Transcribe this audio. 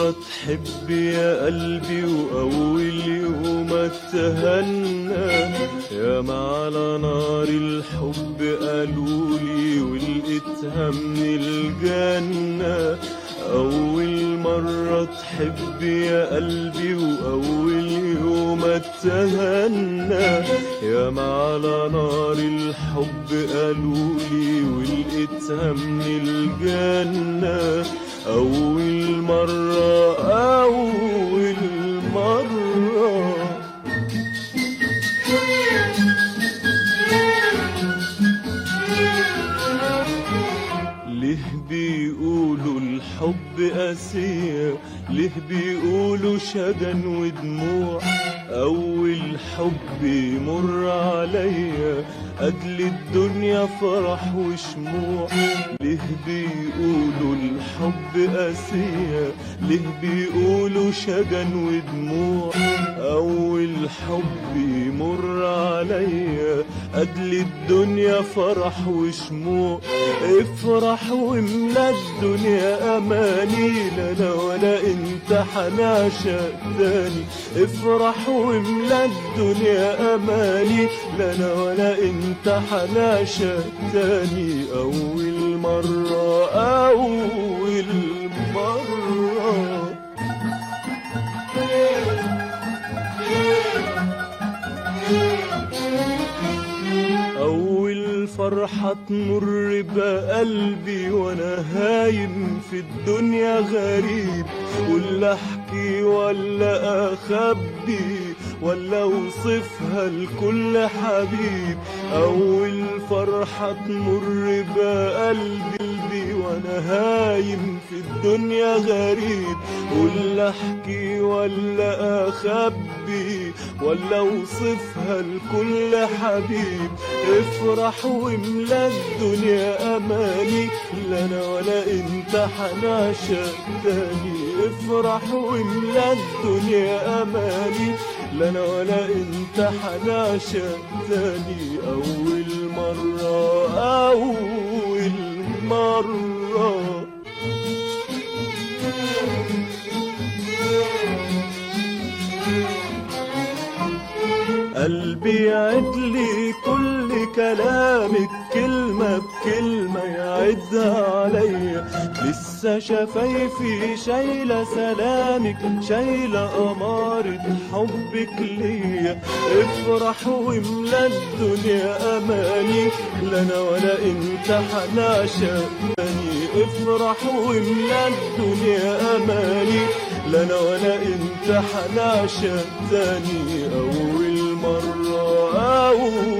مرة تحب يا قلبي وأول يوم اتهنى، يا ما على نار الحب قالولي ولقيتها من الجنة. أول مرة تحب يا قلبي وأول يوم اتهنى، يا ما على نار الحب قالولي ولقيتها من الجنة. أول مرة أول مرة ليه بيقولوا الحب قاسية، ليه بيقولوا شجن ودموع؟ أول حب يمر عليا أجل الدنيا فرح وشموع. ليه بيقولوا الحب قاسية، ليه بيقولوا شجن ودموع؟ أول حب يمر عليا أجل الدنيا فرح وشموع. افرح واملا الدنيا أماني، لا أنا ولا أنت حنعشق تاني. افرح واملا الدنيا أماني، لا أنا ولا أنت حنعشق تاني. أول مرة أول مرة أول فرحة تمر بقلبي وأنا هايم في الدنيا غريب، ولا أحكي ولا أخبي ولا أوصفها لكل حبيب. أول فرحة تمر بقلبي وأنا هايم في الدنيا غريب، ولا أحكي ولا أخبي ولا أوصفها لكل حبيب. افرح واملا الدنيا أماني، لا أنا ولا أنت حنعشق تاني. افرح واملا الدنيا أماني، لا أنا ولا أنت حنعشق تاني. أول مرة أول مرة قلبي يعدلي كل كلامك كلمة بكلمة يعدها عليا. لسه شفايفي شايلة سلامك، شايلة أمارة حبك ليا. افرح واملا الدنيا أماني، لا أنا ولا أنت حنعشق تاني. افرح واملا الدنيا أماني، لا أنا ولا أنت حنعشق تاني. أول مرة أول